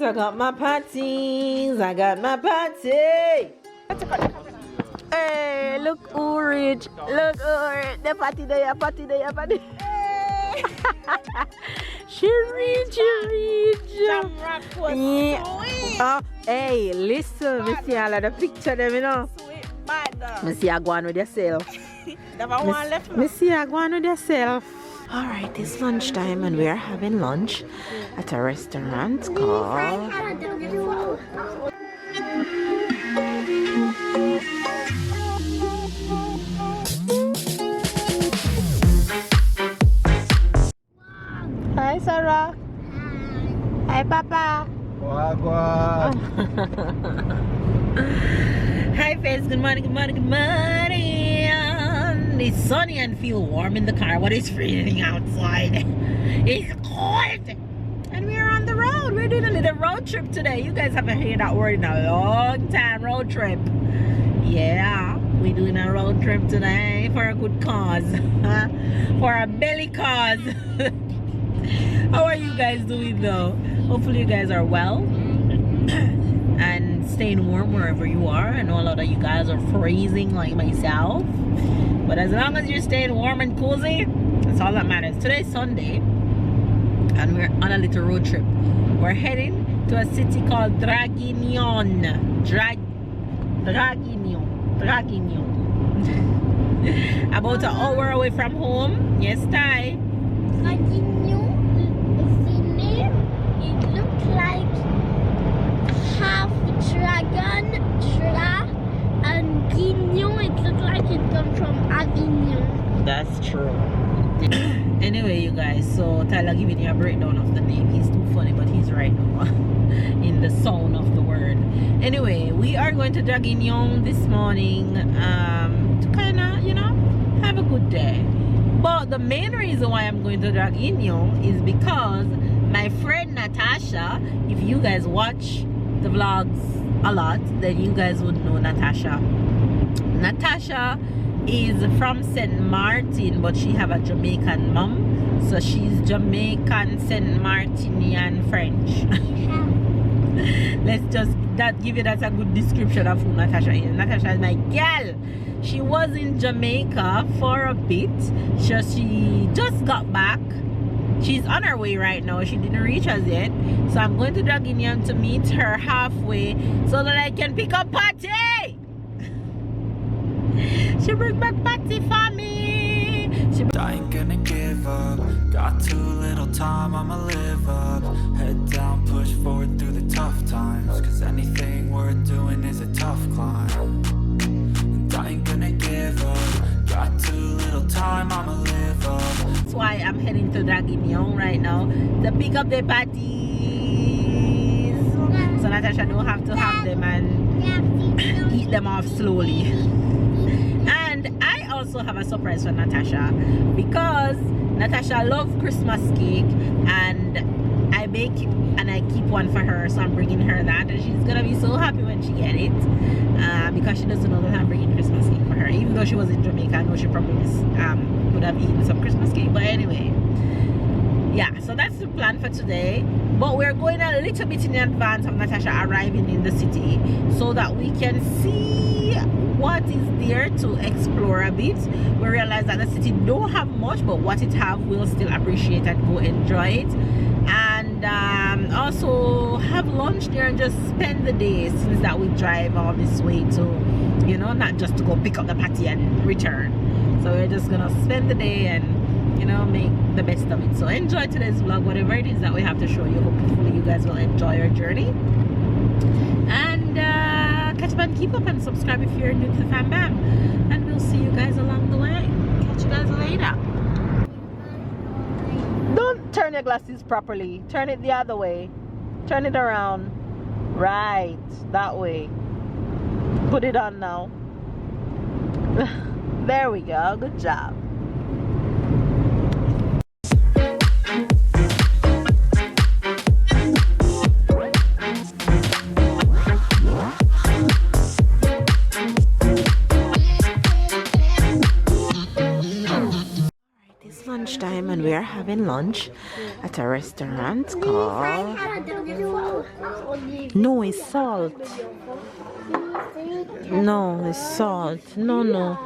guys, I got my patties. I got my patty. Hey, look who rich. Look who rich. The patty there, patty there, patty. Hey. She rich, she rich. Jamrock was sweet. Oh, hey, listen, me see all of the picture them, you know. Sweet, bad. Me see you go on with yourself. Never one left. Me see you go on with yourself. Alright, it's lunchtime and we are having lunch at a restaurant called Hi Sarah. Hi Papa. Hi Face, good morning, good morning, good morning. It's sunny and feel warm in the car, but it's freezing outside. It's cold. And we're on the road. We're doing a little road trip today. You guys haven't heard that word in a long time, road trip. Yeah, we're doing a road trip today for a good cause. For a belly cause. How are you guys doing though? Hopefully you guys are well. And staying warm wherever you are. I know a lot of you guys are freezing like myself. But as long as you're staying warm and cozy, that's all that matters. Today's Sunday, and we're on a little road trip. We're heading to a city called Draguignan. Draguignan. About an hour away from home. Yes, Ty. Draguignan, the name, it looks like half dragon, and guignon, it looks like it comes from Avignon. That's true. Anyway, you guys, so Tyler giving you a breakdown of the name. He's too funny, but he's right now in the sound of the word. Anyway, we are going to Draguignan this morning to kind of, you know, have a good day. But the main reason why I'm going to Draguignan is because my friend Natasha, if you guys watch the vlogs a lot, then you guys would know Natasha. Natasha is from St. Martin, but she have a Jamaican mom, so she's Jamaican, St. Martinian French. Let's just give you that a good description of who Natasha is. Natasha is my girl. She was in Jamaica for a bit, so she just got back. She's on her way right now. She didn't reach us yet, so I'm going to Draguignan to meet her halfway so that I can pick up Patty. She bring back Patty for me. I ain't gonna give up. Got too little time, I'ma live up. Head down, push forward through the tough times. Cause anything worth doing is a tough climb. And I ain't gonna give up. Got too little time, I'ma live up. That's why I'm heading to Draguignan right now to pick up the patties. So Natasha don't have to have them and eat them off slowly. And I also have a surprise for Natasha because Natasha loves Christmas cake and I bake and I keep one for her, so I'm bringing her that and she's gonna be so happy when she gets it because she doesn't know that I'm bringing Christmas cake for her. Even though she was in Jamaica, I know she probably would have eaten some Christmas cake, but anyway, yeah, so that's the plan for today. But we're going a little bit in advance of Natasha arriving in the city so that we can see what is there to explore a bit. We realize that the city don't have much, but what it have we'll still appreciate and go enjoy it, and also have lunch there and just spend the day, since that we drive all this way to, you know, not just to go pick up the patty and return. So we're just gonna spend the day and, you know, make the best of it. So enjoy today's vlog, whatever it is that we have to show you. Hopefully you guys will enjoy your journey, and catch up and keep up and subscribe if you're new to the fam bam, and we'll see you guys along the way. Catch you guys later. Don't turn your glasses properly, turn it the other way, turn it around, right, that way. Put it on now. There we go, good job. Lunchtime and we are having lunch at a restaurant called No, it's salt. No, it's salt. No, no.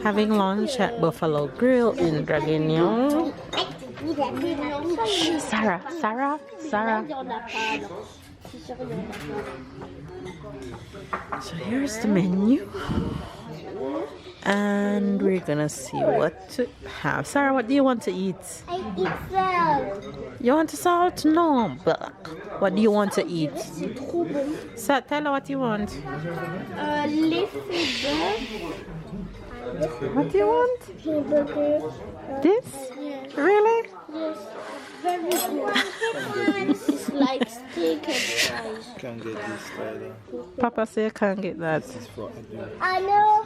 Having lunch at Buffalo Grill in Draguignan. Sarah. So here's the menu. And we're gonna see what to have. Sarah, what do you want to eat? I eat salt. You want salt? No, but what do you want to eat? So tell her what you want. What do you want? Hamburger. This? Yes. Really? Yes. Very good. It's like steak and fries. Can't get this either. Papa say I can't get that. It's for adults. I know.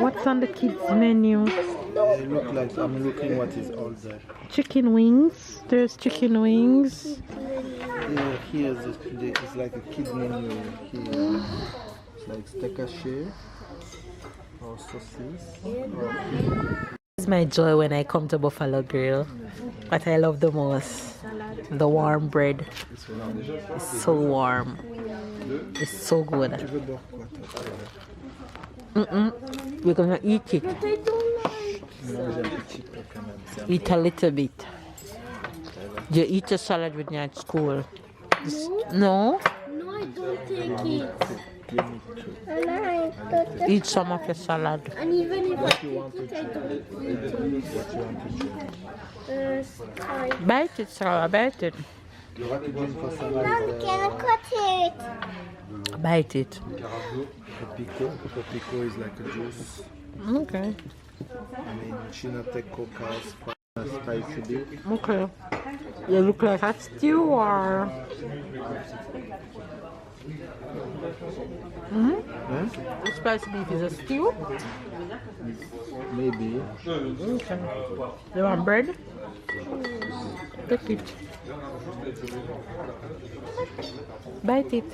What's on the kids menu? They look like I'm looking what is all there. Chicken wings. There's chicken wings. Yeah, here's it's like a kid menu here. It's like steak haché or sauces. It's my joy when I come to Buffalo Grill. What I love the most, the warm bread. It's so warm. It's so good. We're gonna eat it. Eat a little bit. You eat a salad when you're at school. No? No, I don't take it. Eat some of your salad. And even if I take it, I don't eat it. Bite it, Sarah, bite it. Mom, can I cut it? Bite it. Pico is like a juice. Okay. I mean, China take coca, spicy bit. Okay. You look like a stew or... The spicy beef is a stew? Maybe. Okay. You want bread? Take it. Bite it.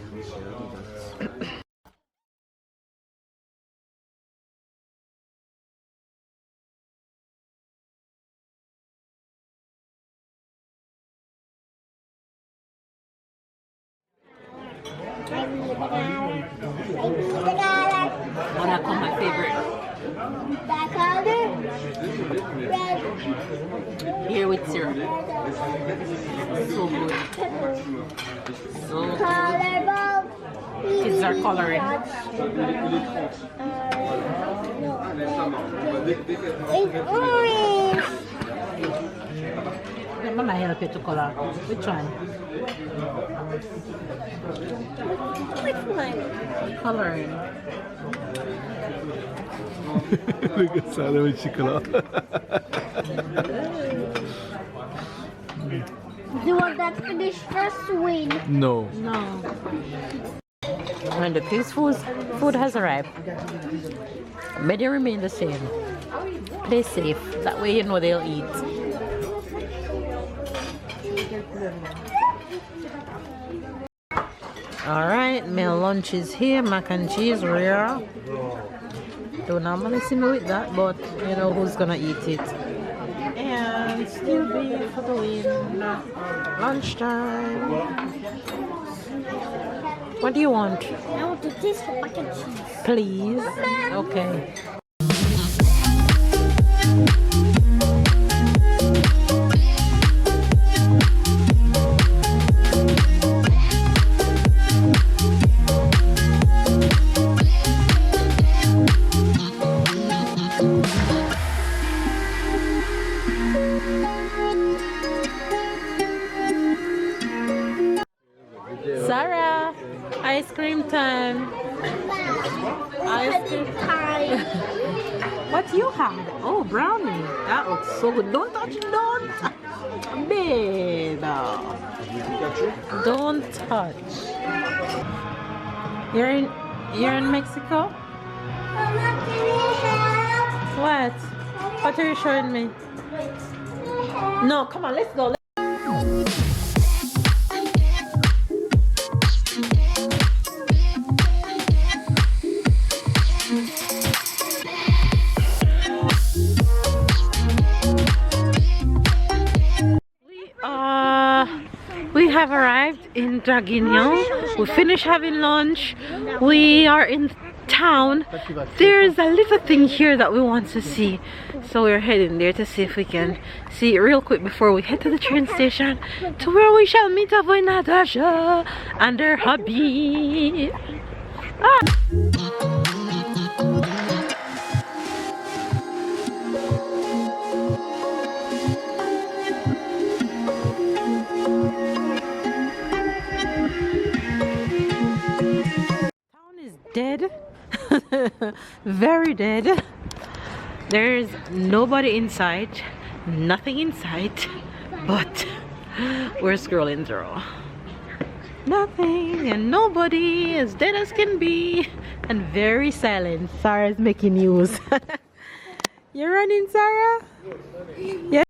Wanna come my favorite? Here with syrup. So good. So kids are coloring. It's orange. Mama help you to color. Which one? Which one? Coloring. Look at Sarah with chocolate. The one that finished first win. No. No. And the kids' food has arrived. But they remain the same. Play safe. That way you know they'll eat. Alright, my lunch is here. Mac and cheese, rare. Don't normally see me with that, but you know who's gonna eat it. And still beef for the win. Lunchtime. What do you want? I want to taste for mac and cheese. Please. Okay. Sarah, ice cream time. Ice cream time. What you had? Oh, brownie. That looks so good. Don't touch, don't. Babe. Don't touch. You're in Mexico? Mama, can you help? What? What are you showing me? No, come on, let's go. We have arrived in Draguignan. We finished having lunch. We are in town. There's a little thing here that we want to see, so we're heading there to see if we can see it real quick before we head to the train station, to where we shall meet up with Natasha and her hubby. Town is dead. Very dead. There's nobody inside, nothing inside, but we're scrolling through. Nothing and nobody, as dead as can be, and very silent. Sarah's making news. You're running, Sarah? Yeah.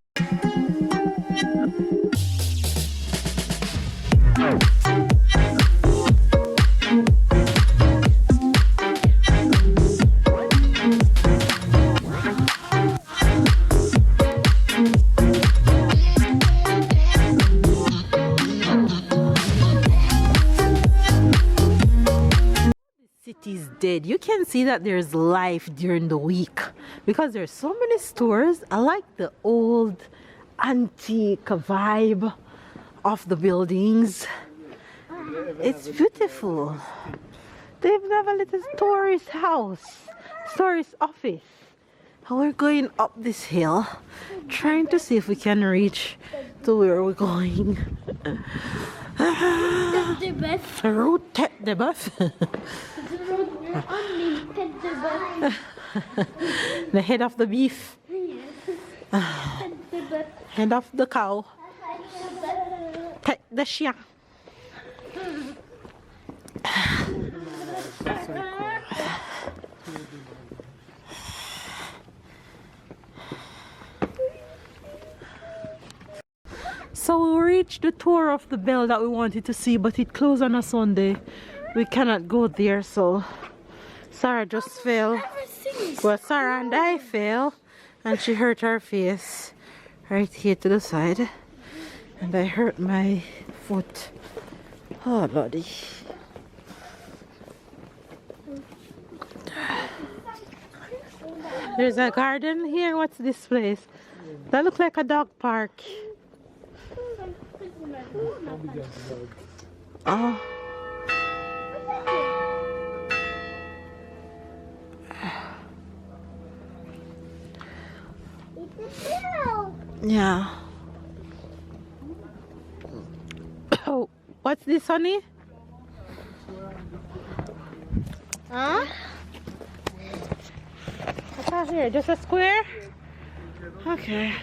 City's dead. You can see that there's life during the week because there's so many stores. I like the old antique vibe of the buildings. It's beautiful. They've got a little tourist house, tourist office. And we're going up this hill, trying to see if we can reach to where we're going. Route de Boeuf. The head of the beef. Head of the cow. Tête de chien. So we reached the tour of the bell that we wanted to see, but it closed on a Sunday. We cannot go there, so Sarah just fell. Well, Sarah and I fell, and she hurt her face right here to the side, and I hurt my foot. Oh Lordy. There's a garden here. What's this place? That looks like a dog park. Oh. Yeah. Oh, what's this, honey? Huh? What's out here? Just a square? Okay.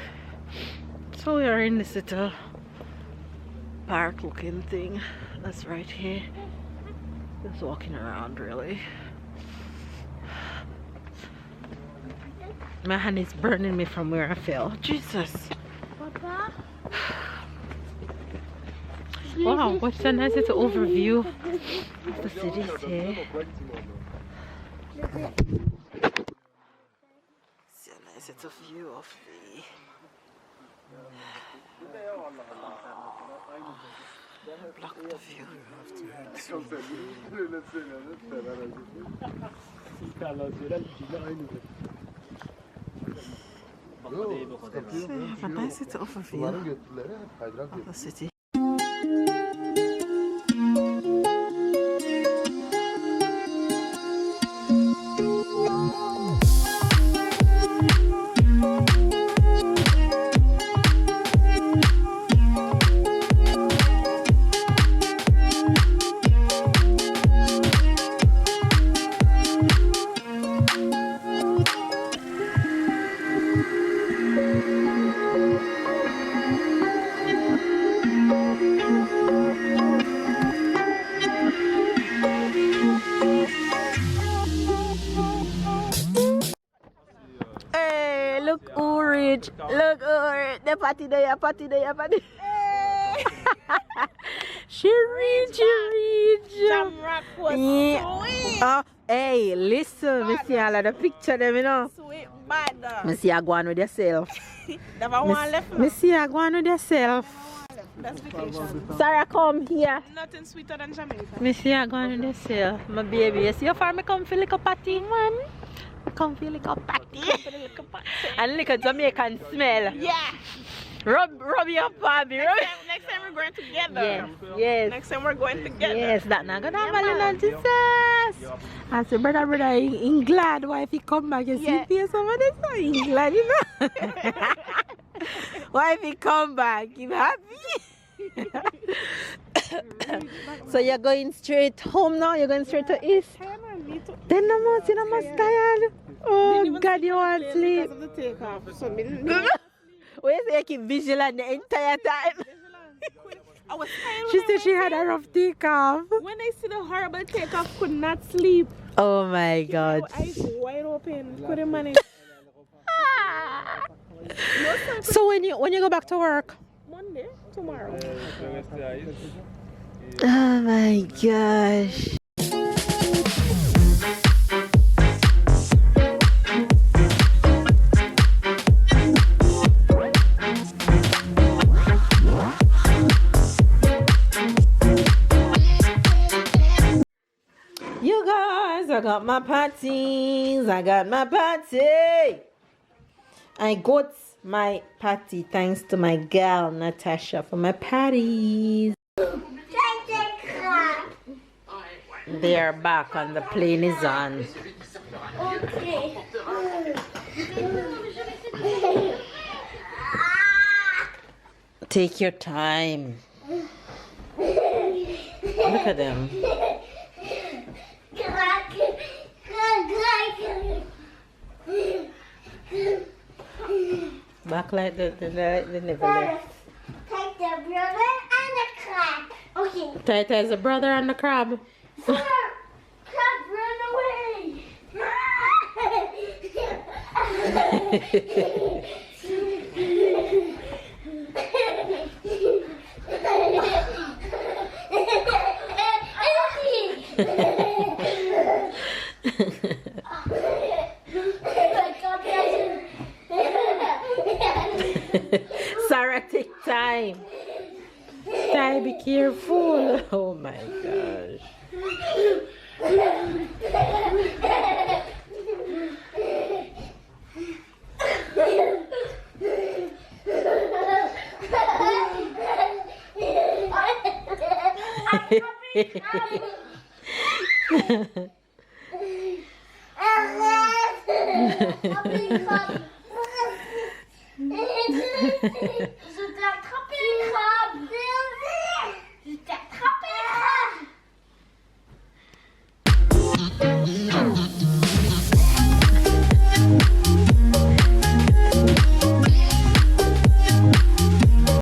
So we are in this little park looking thing that's right here. Just walking around, really. My hand is burning me from where I fell. Jesus. Papa? Wow, what's a nice little overview of the city here. See a nice little view of the block the view. A nice little overview of the city. Look orange, the party there, party there, party. She reach. Jamrock was sweet. Oh, hey, listen, me see all of the picture them, you know. Sweet bad. Me see you go on with yourself. Never want left Me see you go on with yourself. That's vacation. Sarah, come here. Nothing sweeter than Jamaica. Me see you going to this here, my baby. You see how far me come feel like a patty, man? Come feel like a patty. And like a Jamaican smell. Yeah. Rub your body. Next time we're going together. Yes, yes. Next time we're going together. Yes, that not gonna happen, Jesus. I said, brother, in glad why if he come back, you see here somebody so in glad, you know. Why if he come back, you happy? So you're going straight home now? You're going straight to East? Then no more, tired. Oh God, you want to sleep? Because of the takeoff. So Where is you keep vigilant the entire time? I was tired. She said she had a rough takeoff. When I see the horrible takeoff, could not sleep. Oh my God. Eyes wide open. Couldn't manage. So when you go back to work? Monday, tomorrow. Oh my gosh. You guys, I got my patties. I got my patty. I got my patty thanks to my girl Natasha for my patties. They are back and the plane is on. Okay. Take your time. Look at them. Back like the never left. Take the brother and the crab. Okay. Tight as a brother and the crab. Crab, run away. Sarah, take time. Ty, be careful. Oh my gosh.